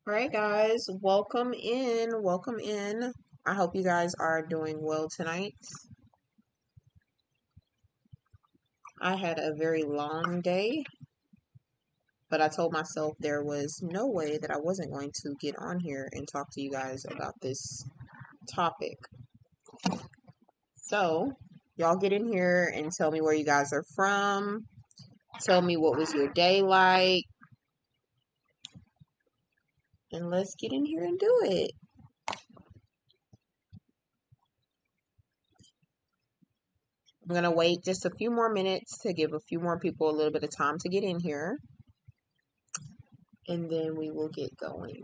All right, guys, welcome in. Welcome in. I hope you guys are doing well tonight. I had a very long day, but I told myself there was no way that I wasn't going to get on here and talk to you guys about this topic. So, y'all get in here and tell me where you guys are from. Tell me what was your day like. And let's get in here and do it. I'm going to wait just a few more minutes to give a few more people a little bit of time to get in here. And then we will get going.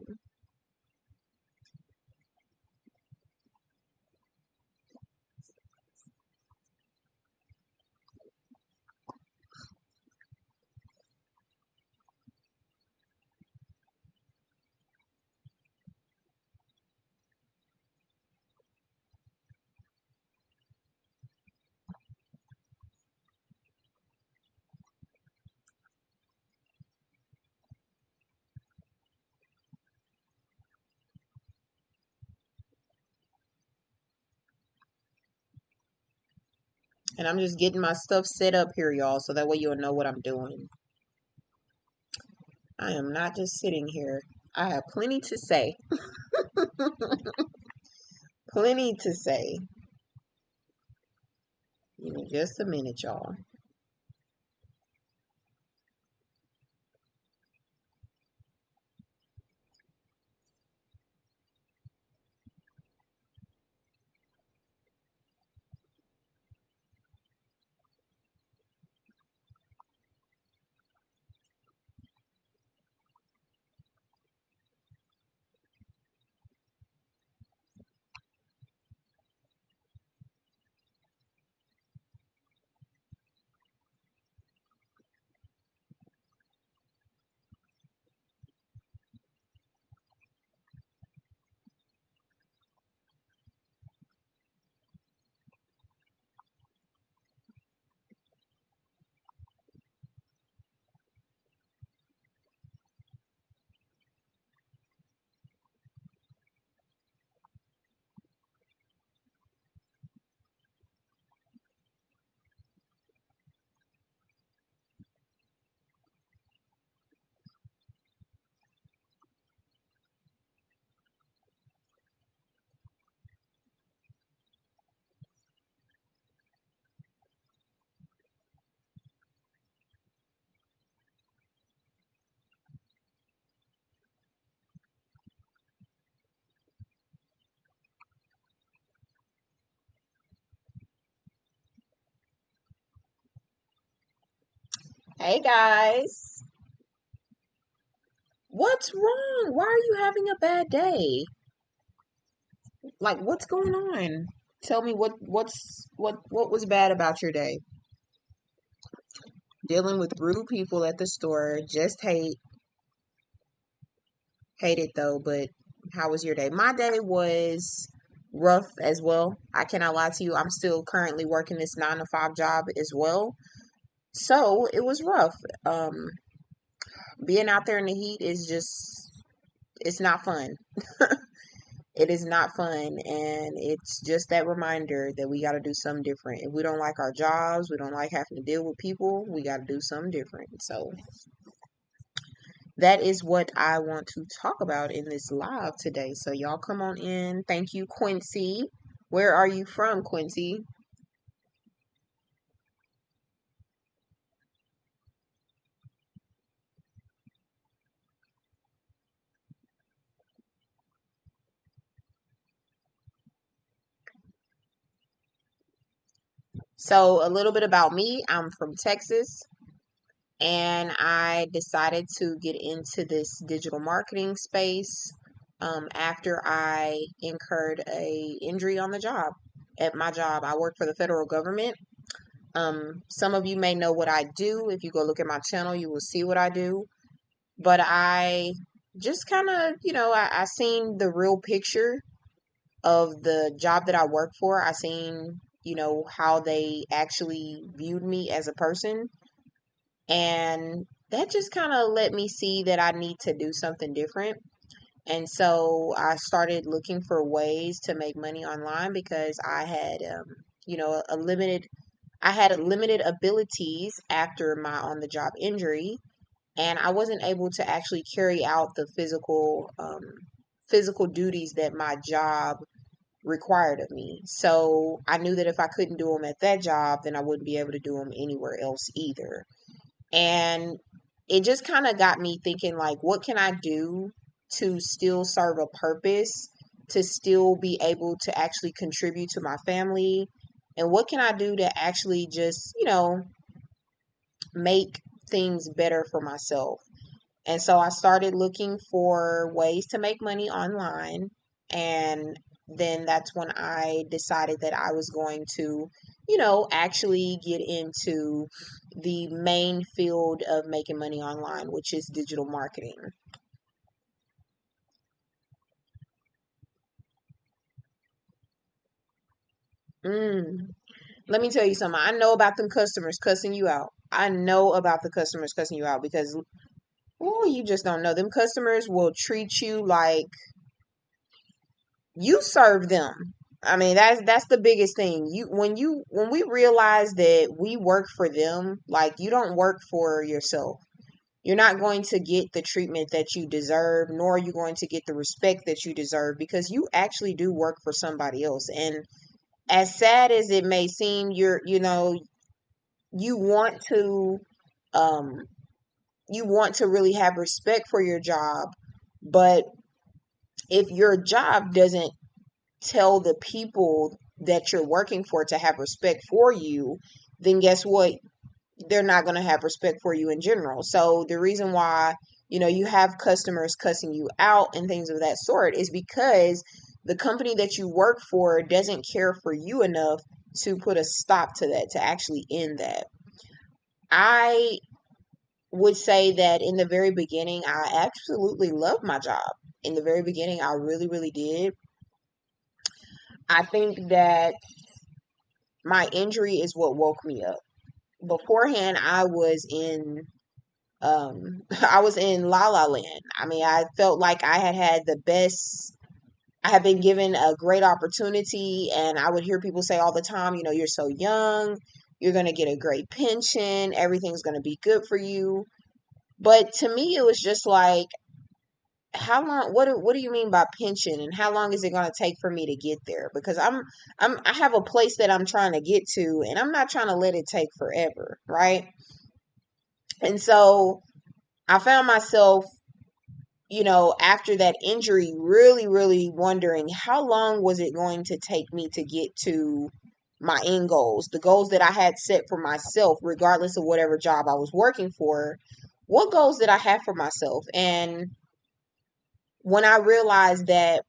And I'm just getting my stuff set up here, y'all, so that way you'll know what I'm doing. I am not just sitting here. I have plenty to say. Plenty to say. Give me just a minute, y'all. Hey, guys. What's wrong? Why are you having a bad day? Like, what's going on? Tell me what was bad about your day? Dealing with rude people at the store. Just hate it though, but how was your day? My day was rough as well. I cannot lie to you. I'm still currently working this 9 to 5 job as well. So it was rough. Um, Being out there in the heat is it's not fun. It is not fun. And it's just that reminder that we got to do something different. If we don't like our jobs, we don't like having to deal with people, we got to do something different. So that is what I want to talk about in this live today. So y'all come on in. Thank you, Quincy. Where are you from, Quincy? So a little bit about me. I'm from Texas and I decided to get into this digital marketing space after I incurred a injury on the job. At my job, I work for the federal government. Some of you may know what I do. If you go look at my channel, you will see what I do. But I just kind of, I seen the real picture of the job that I work for. I seen, how they actually viewed me as a person. And that just kind of let me see that I need to do something different. And so I started looking for ways to make money online because I had, you know, I had limited abilities after my on the job injury, and I wasn't able to actually carry out the physical duties that my job required of me. So I knew that if I couldn't do them at that job, then I wouldn't be able to do them anywhere else either. And it just kind of got me thinking, like, what can I do to still serve a purpose, to still be able to actually contribute to my family? And what can I do to actually just, make things better for myself? And so I started looking for ways to make money online. And then that's when I decided that I was going to, actually get into the main field of making money online, which is digital marketing. Mm. Let me tell you something. I know about them customers cussing you out. I know about the customers cussing you out because, oh, you just don't know. Them customers will treat you like you serve them. I mean, that's the biggest thing. When we realize that we work for them, like, you don't work for yourself. You're not going to get the treatment that you deserve, nor are you going to get the respect that you deserve, because you actually do work for somebody else. And as sad as it may seem, you want to um you want to really have respect for your job, but if your job doesn't tell the people that you're working for to have respect for you, then guess what? They're not going to have respect for you in general. So the reason why, you have customers cussing you out and things of that sort is because the company that you work for doesn't care for you enough to put a stop to that, to actually end that. I would say that in the very beginning, I absolutely loved my job. In the very beginning, I really, really did. I think that my injury is what woke me up. Beforehand, I was in La La Land. I mean, I felt like I had the best. I had been given a great opportunity, and I would hear people say all the time, you're so young, you're going to get a great pension, everything's going to be good for you. But to me, it was just like, how long, what do you mean by pension, and how long is it going to take for me to get there? Because I have a place that I'm trying to get to, and I'm not trying to let it take forever, right? And so I found myself, after that injury, really, really wondering how long was it going to take me to get to my end goals, the goals that I had set for myself, regardless of whatever job I was working for. What goals did I have for myself? And when I realized that,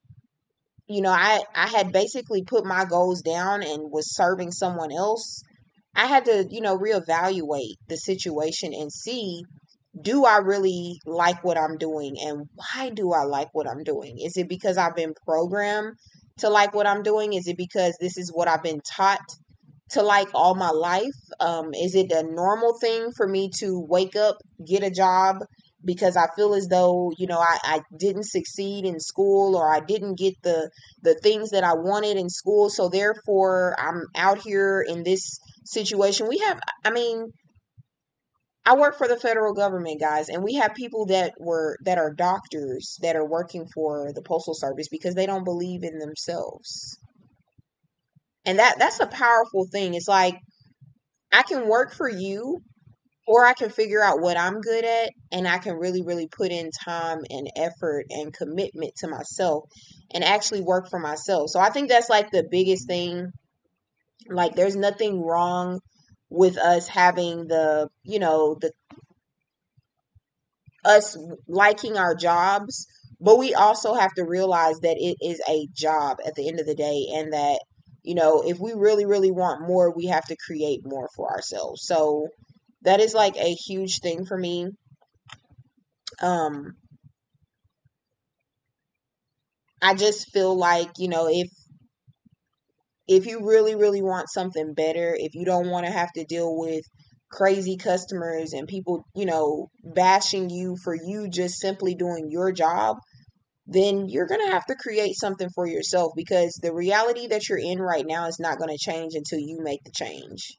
I had basically put my goals down and was serving someone else, I had to, reevaluate the situation and see, do I really like what I'm doing, and why do I like what I'm doing? Is it because I've been programmed to like what I'm doing? Is it because this is what I've been taught to like all my life? Is it a normal thing for me to wake up, get a job because I feel as though, I didn't succeed in school, or I didn't get the things that I wanted in school, so therefore I'm out here in this situation. I mean, I work for the federal government, guys, and we have people that are doctors that are working for the postal service because they don't believe in themselves. And that's a powerful thing. It's like, I can work for you, or I can figure out what I'm good at, and I can really, really put in time and effort and commitment to myself and actually work for myself. So I think that's like the biggest thing. Like, there's nothing wrong with us having the us liking our jobs, but we also have to realize that it is a job at the end of the day, and that, if we really, really want more, we have to create more for ourselves. So that is like a huge thing for me. Um, I just feel like, if you really, really want something better, if you don't want to have to deal with crazy customers and people, bashing you for you just simply doing your job, then you're going to have to create something for yourself, because the reality that you're in right now is not going to change until you make the change.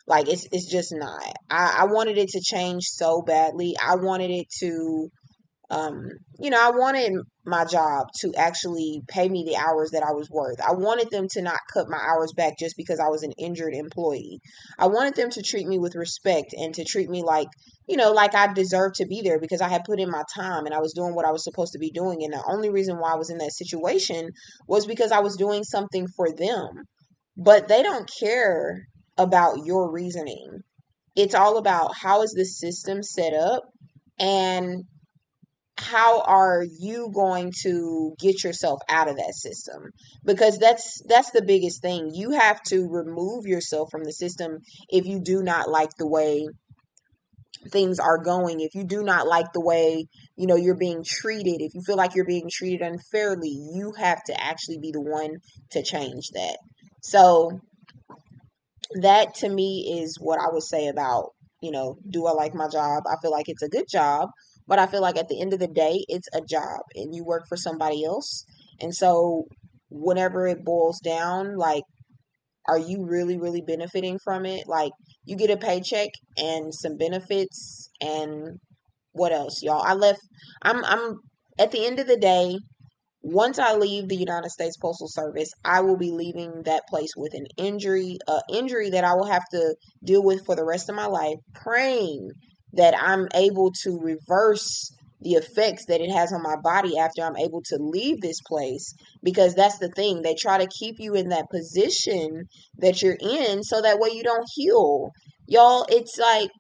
Like it's just not. I wanted it to change so badly. I wanted it to I wanted my job to actually pay me the hours that I was worth. I wanted them to not cut my hours back just because I was an injured employee. I wanted them to treat me with respect and to treat me like, like I deserved to be there, because I had put in my time and I was doing what I was supposed to be doing. And the only reason why I was in that situation was because I was doing something for them. But they don't care about your reasoning. It's all about how is the system set up, and how are you going to get yourself out of that system, because that's the biggest thing. You have to remove yourself from the system if you do not like the way things are going, if you do not like the way you're being treated, if you feel like you're being treated unfairly, you have to actually be the one to change that. So that to me is what I would say about, do I like my job? I feel like it's a good job, but I feel like at the end of the day, it's a job and you work for somebody else. And so, whenever it boils down, like, are you really, really benefiting from it? Like, you get a paycheck and some benefits, and what else, y'all? I'm, at the end of the day, once I leave the United States Postal Service, I will be leaving that place with an injury that I will have to deal with for the rest of my life, praying that I'm able to reverse the effects that it has on my body after I'm able to leave this place. Because that's the thing. They try to keep you in that position that you're in so that way you don't heal. Y'all, it's like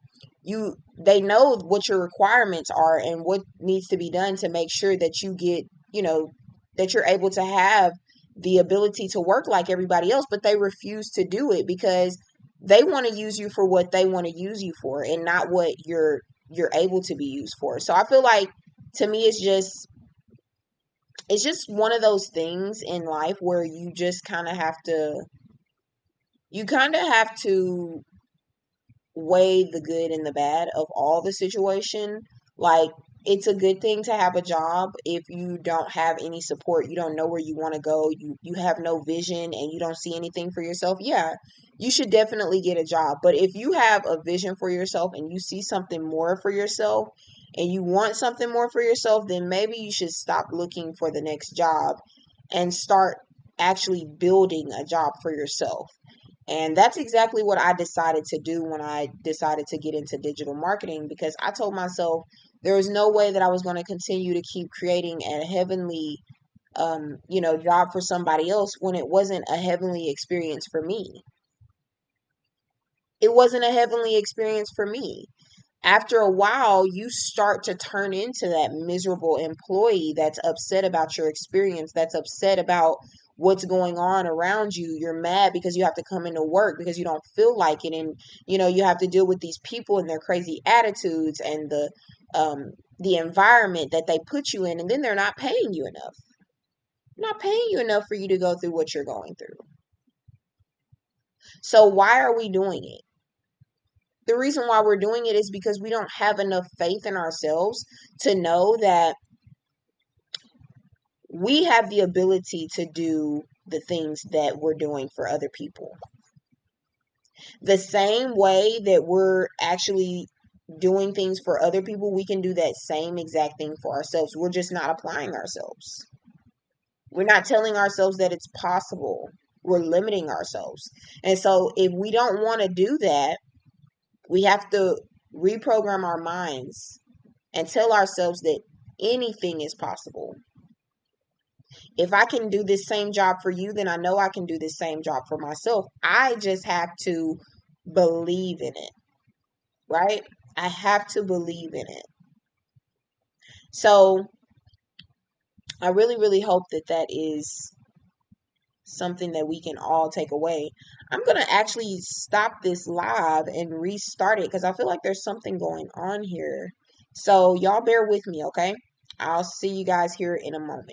they know what your requirements are and what needs to be done to make sure that you get, that you're able to have the ability to work like everybody else, but they refuse to do it because they want to use you for what they want to use you for, and not what you're able to be used for. So I feel like, to me, it's just one of those things in life where you just kind of have to weigh the good and the bad of all the situation. Like, it's a good thing to have a job if you don't have any support, you don't know where you want to go, you have no vision and you don't see anything for yourself. Yeah, you should definitely get a job. But if you have a vision for yourself and you see something more for yourself and you want something more for yourself, then maybe you should stop looking for the next job and start actually building a job for yourself. And that's exactly what I decided to do when I decided to get into digital marketing, because I told myself there was no way that I was going to continue to keep creating a heavenly, job for somebody else when it wasn't a heavenly experience for me. It wasn't a heavenly experience for me. After a while, you start to turn into that miserable employee that's upset about your experience, that's upset about what's going on around you. You're mad because you have to come into work because you don't feel like it. And, you have to deal with these people and their crazy attitudes and the environment that they put you in. And then they're not paying you enough. Not paying you enough for you to go through what you're going through. So why are we doing it? The reason why we're doing it is because we don't have enough faith in ourselves to know that we have the ability to do the things that we're doing for other people. The same way that we're actually doing things for other people, we can do that same exact thing for ourselves. We're just not applying ourselves. We're not telling ourselves that it's possible. We're limiting ourselves. And so if we don't want to do that, we have to reprogram our minds and tell ourselves that anything is possible. If I can do this same job for you, then I know I can do this same job for myself. I just have to believe in it, right? I have to believe in it. So I really, really hope that that is something that we can all take away. I'm going to actually stop this live and restart it because I feel like there's something going on here. So y'all bear with me, okay? I'll see you guys here in a moment.